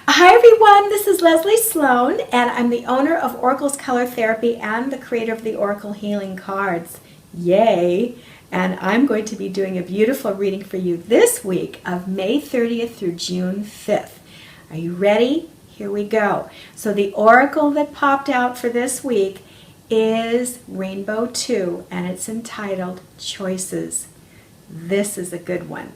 Hi everyone, this is Leslie Sloane, and I'm the owner of Oracle's Color Therapy and the creator of the Oracle Healing Cards. Yay! And I'm going to be doing a beautiful reading for you this week of May 30th through June 5th. Are you ready? Here we go. So the oracle that popped out for this week is Rainbow 2, and it's entitled Choices. This is a good one.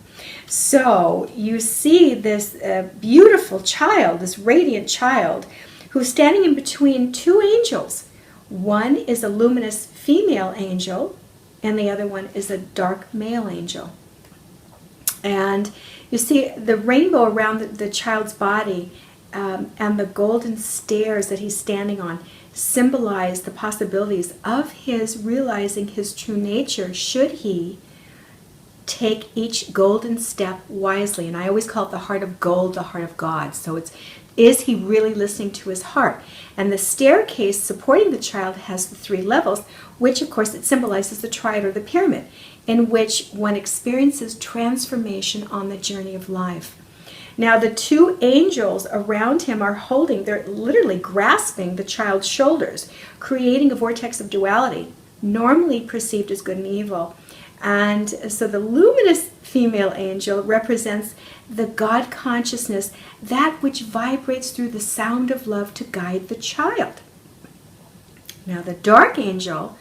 So you see this beautiful child, this radiant child, who's standing in between two angels. One is a luminous female angel, and the other one is a dark male angel. And you see the rainbow around the child's body and the golden stairs that he's standing on symbolize the possibilities of his realizing his true nature should he take each golden step wisely. And I always call it the heart of gold, the heart of God. So is he really listening to his heart? And the staircase supporting the child has the 3 levels, which of course it symbolizes the triad or the pyramid, in which one experiences transformation on the journey of life. Now the 2 angels around him are they're literally grasping the child's shoulders, creating a vortex of duality, normally perceived as good and evil. And so the luminous female angel represents the God consciousness, that which vibrates through the sound of love to guide the child. Now the dark angel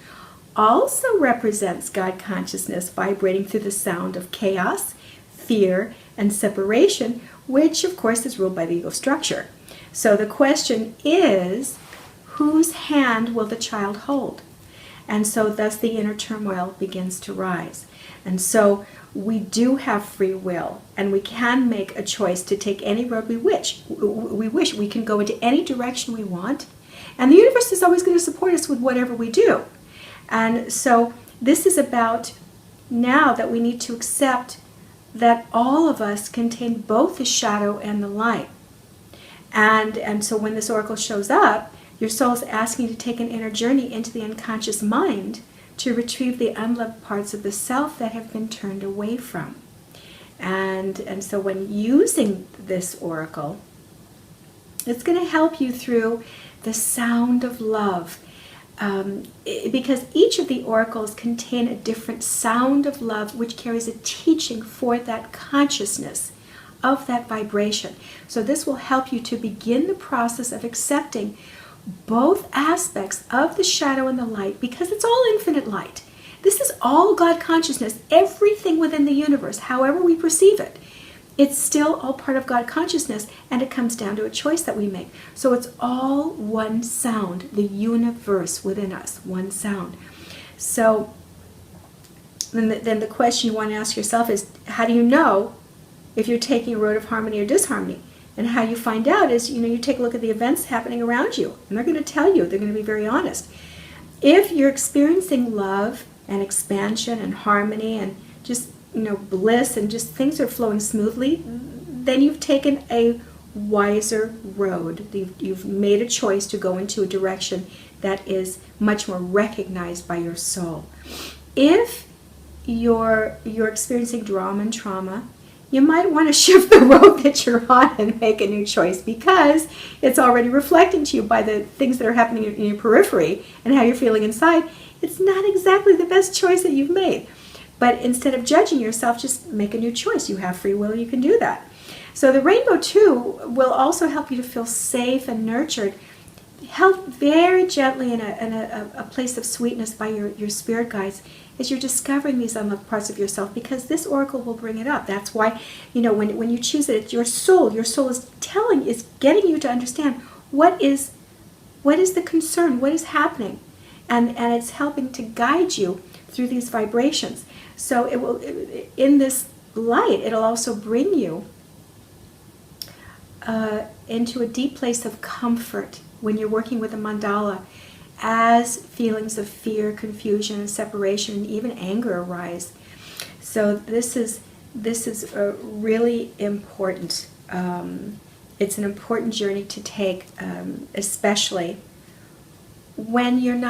also represents God consciousness vibrating through the sound of chaos, fear, and separation, which of course is ruled by the ego structure. So the question is, whose hand will the child hold? And so thus the inner turmoil begins to rise. And so we do have free will, and we can make a choice to take any road we wish. We can go into any direction we want, and the universe is always going to support us with whatever we do. And so this is about now that we need to accept that all of us contain both the shadow and the light. And so when this oracle shows up, your soul is asking you to take an inner journey into the unconscious mind to retrieve the unloved parts of the self that have been turned away from. And so when using this oracle, it's going to help you through the sound of love. Because each of the oracles contain a different sound of love which carries a teaching for that consciousness of that vibration. So this will help you to begin the process of accepting both aspects of the shadow and the light, because it's all infinite light. This is all God consciousness, everything within the universe, however we perceive it. It's still all part of God consciousness, and it comes down to a choice that we make. So it's all one sound, the universe within us, one sound. So then the question you want to ask yourself is, how do you know if you're taking a road of harmony or disharmony? And how you find out is, you take a look at the events happening around you, and they're going to tell you, they're going to be very honest. If you're experiencing love and expansion and harmony and just, bliss and just things are flowing smoothly, then you've taken a wiser road. You've made a choice to go into a direction that is much more recognized by your soul. If you're experiencing drama and trauma, you might want to shift the road that you're on and make a new choice, because it's already reflecting to you by the things that are happening in your periphery and how you're feeling inside. It's not exactly the best choice that you've made. But instead of judging yourself, just make a new choice. You have free will, you can do that. So the Rainbow 2 will also help you to feel safe and nurtured, held very gently in a place of sweetness by your spirit guides, as you're discovering these unloved parts of yourself, because this oracle will bring it up. That's why, when you choose it, it's your soul is getting you to understand what is the concern, what is happening, and it's helping to guide you through these vibrations. So it will, in this light, it'll also bring you into a deep place of comfort when you're working with a mandala, as feelings of fear, confusion, and separation, and even anger arise. So this is really important. It's an important journey to take, especially when you're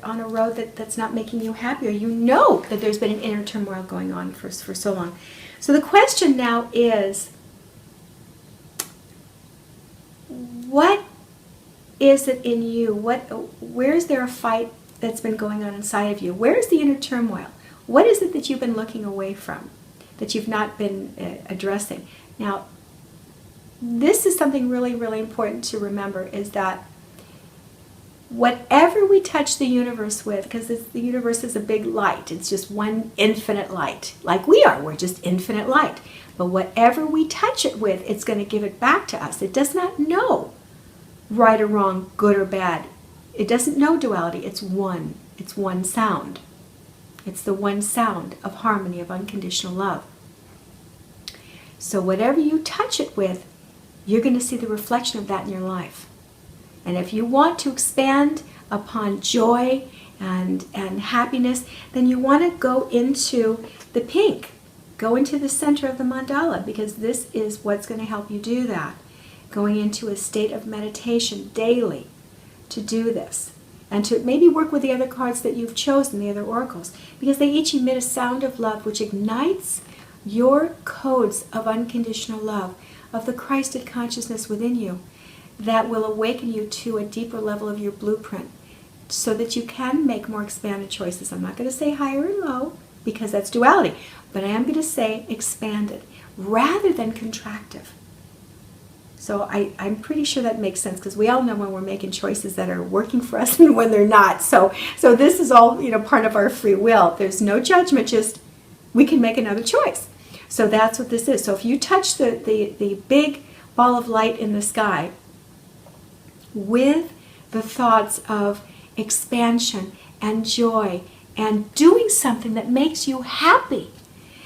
on a road that's not making you happier. You know that there's been an inner turmoil going on for so long. So the question now is, what is it in you? Where is there a fight that's been going on inside of you? Where is the inner turmoil? What is it that you've been looking away from, that you've not been addressing? Now, this is something really, really important to remember, is that whatever we touch the universe with, because the universe is a big light, it's just one infinite light, like we are, we're just infinite light. But whatever we touch it with, it's going to give it back to us. It does not know right or wrong, good or bad. It doesn't know duality. It's one. It's one sound. It's the one sound of harmony, of unconditional love. So whatever you touch it with, you're going to see the reflection of that in your life. And if you want to expand upon joy and happiness, then you want to go into the pink. Go into the center of the mandala, because this is what's going to help you do that. Going into a state of meditation daily to do this. And to maybe work with the other cards that you've chosen, the other oracles, because they each emit a sound of love which ignites your codes of unconditional love, of the Christed consciousness within you, that will awaken you to a deeper level of your blueprint, so that you can make more expanded choices. I'm not going to say higher and low, because that's duality, but I am going to say expanded rather than contractive. So I'm pretty sure that makes sense, because we all know when we're making choices that are working for us and when they're not. So this is all, part of our free will. There's no judgment, just we can make another choice. So that's what this is. So if you touch the big ball of light in the sky with the thoughts of expansion and joy and doing something that makes you happy,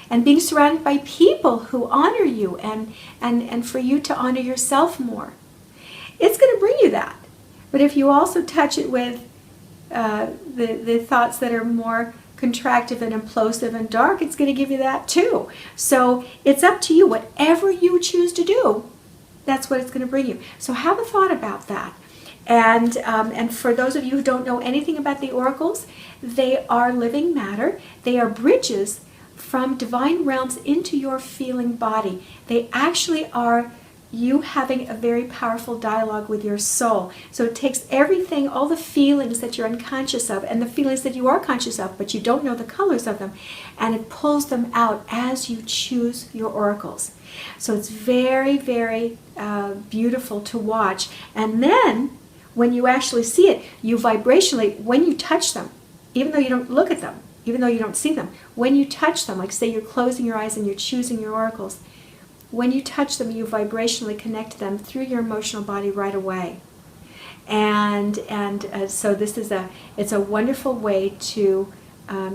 and being surrounded by people who honor you, and for you to honor yourself more, it's going to bring you that. But if you also touch it with the thoughts that are more contractive and implosive and dark, it's going to give you that too. So it's up to you. Whatever you choose to do, that's what it's going to bring you. So have a thought about that. And for those of you who don't know anything about the oracles, they are living matter. They are bridges from divine realms into your feeling body. They actually are you having a very powerful dialogue with your soul. So it takes everything, all the feelings that you're unconscious of, and the feelings that you are conscious of, but you don't know the colors of them, and it pulls them out as you choose your oracles. So it's very, very beautiful to watch. And then when you actually see it, you vibrationally, when you touch them, even though you don't look at them, even though you don't see them, when you touch them, like say you're closing your eyes and you're choosing your oracles, when you touch them, you vibrationally connect to them through your emotional body right away. And so this is it's a wonderful way to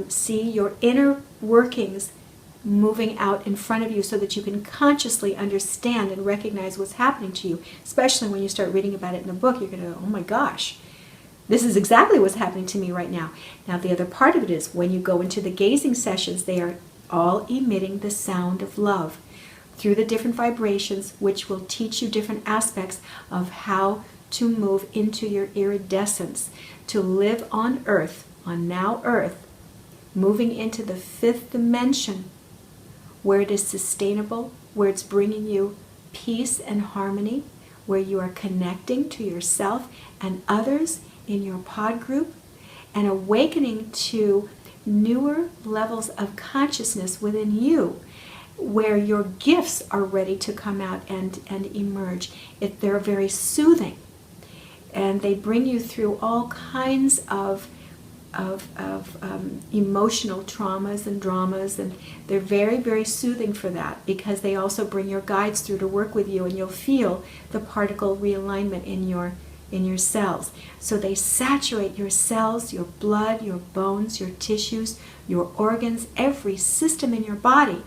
see your inner workings moving out in front of you, so that you can consciously understand and recognize what's happening to you. Especially when you start reading about it in a book, you're going to go, oh my gosh, this is exactly what's happening to me right now. Now the other part of it is, when you go into the gazing sessions, they are all emitting the sound of love through the different vibrations, which will teach you different aspects of how to move into your iridescence, to live on Earth, on now Earth, moving into the 5th dimension, where it is sustainable, where it's bringing you peace and harmony, where you are connecting to yourself and others in your pod group, and awakening to newer levels of consciousness within you, where your gifts are ready to come out and emerge. They're very soothing, and they bring you through all kinds of emotional traumas and dramas, and they're very, very soothing for that, because they also bring your guides through to work with you, and you'll feel the particle realignment in your cells. So they saturate your cells, your blood, your bones, your tissues, your organs, every system in your body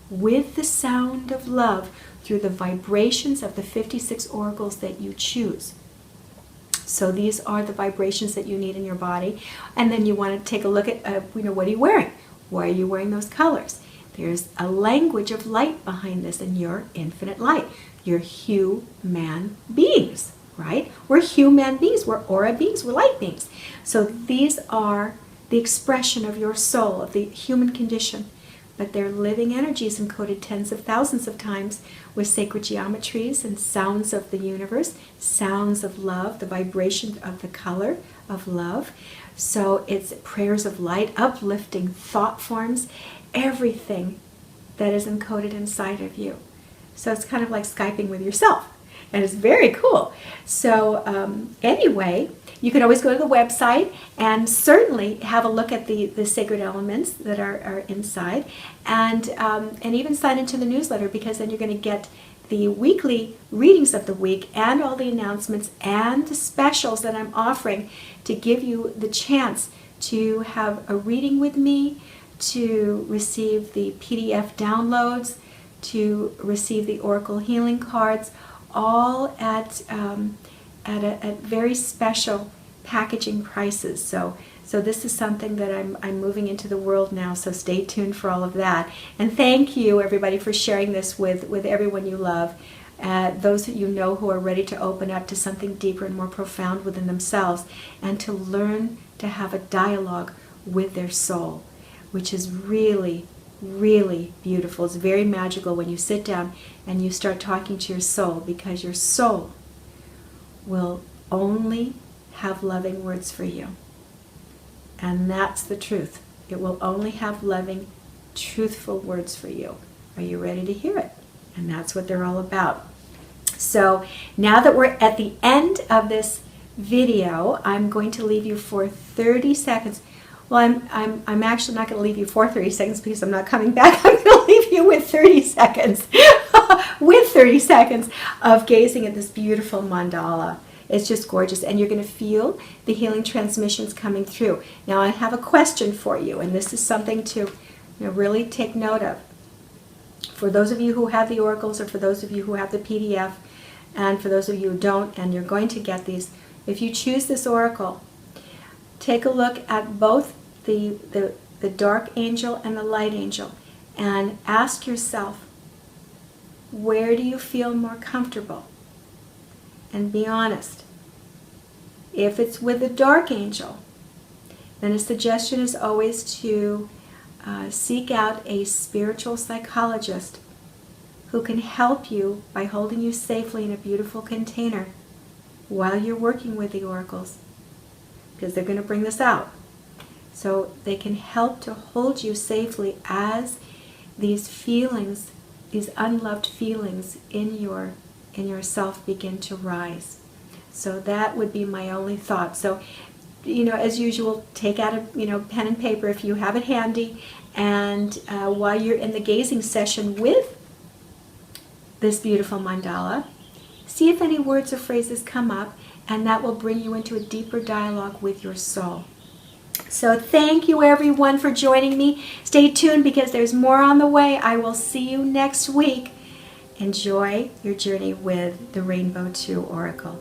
with the sound of love through the vibrations of the 56 oracles that you choose. So these are the vibrations that you need in your body. And then you want to take a look at, what are you wearing? Why are you wearing those colors? There's a language of light behind this, and you're infinite light. You're human beings, right? We're human beings. We're aura beings. We're light beings. So these are the expression of your soul, of the human condition, but they're living energies encoded tens of thousands of times with sacred geometries and sounds of the universe, sounds of love, the vibration of the color of love. So it's prayers of light, uplifting thought forms, everything that is encoded inside of you. So it's kind of like Skyping with yourself, and it's very cool. So anyway, you can always go to the website and certainly have a look at the sacred elements that are inside, and even sign into the newsletter, because then you're going to get the weekly readings of the week and all the announcements and the specials that I'm offering to give you the chance to have a reading with me, to receive the PDF downloads, to receive the Oracle Healing Cards, all at very special packaging prices. So this is something that I'm moving into the world now, so stay tuned for all of that. And thank you, everybody, for sharing this with everyone you love, those that you know who are ready to open up to something deeper and more profound within themselves, and to learn to have a dialogue with their soul, which is really, really beautiful. It's very magical when you sit down and you start talking to your soul, because your soul will only have loving words for you. And that's the truth. It will only have loving, truthful words for you. Are you ready to hear it? And that's what they're all about. So now that we're at the end of this video, I'm going to leave you for 30 seconds. Well, I'm actually not going to leave you for 30 seconds, because I'm not coming back. I'm going to leave you with 30 seconds, with 30 seconds of gazing at this beautiful mandala. It's just gorgeous, and you're going to feel the healing transmissions coming through. Now, I have a question for you, and this is something to really take note of. For those of you who have the oracles, or for those of you who have the PDF, and for those of you who don't, and you're going to get these, if you choose this oracle, take a look at both the dark angel and the light angel, and ask yourself, where do you feel more comfortable? And be honest. If it's with the dark angel, then a suggestion is always to seek out a spiritual psychologist who can help you by holding you safely in a beautiful container while you're working with the oracles, because they're going to bring this out. So they can help to hold you safely as these feelings, these unloved feelings in yourself begin to rise. So that would be my only thought. So, as usual, take out a pen and paper if you have it handy, and while you're in the gazing session with this beautiful mandala, see if any words or phrases come up, and that will bring you into a deeper dialogue with your soul. So thank you, everyone, for joining me. Stay tuned, because there's more on the way. I will see you next week. Enjoy your journey with the Rainbow 2 Oracle.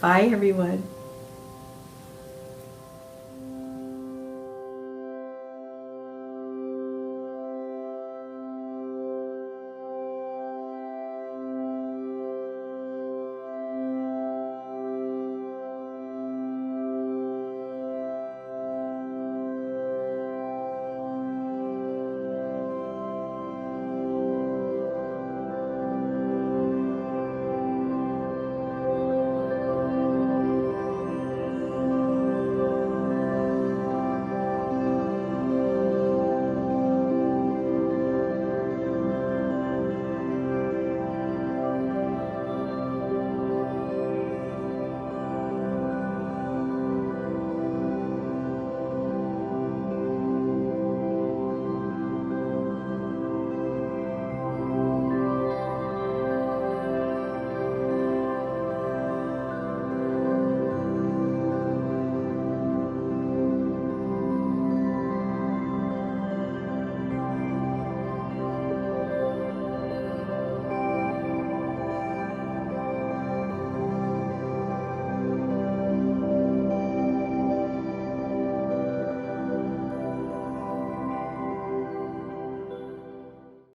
Bye, everyone.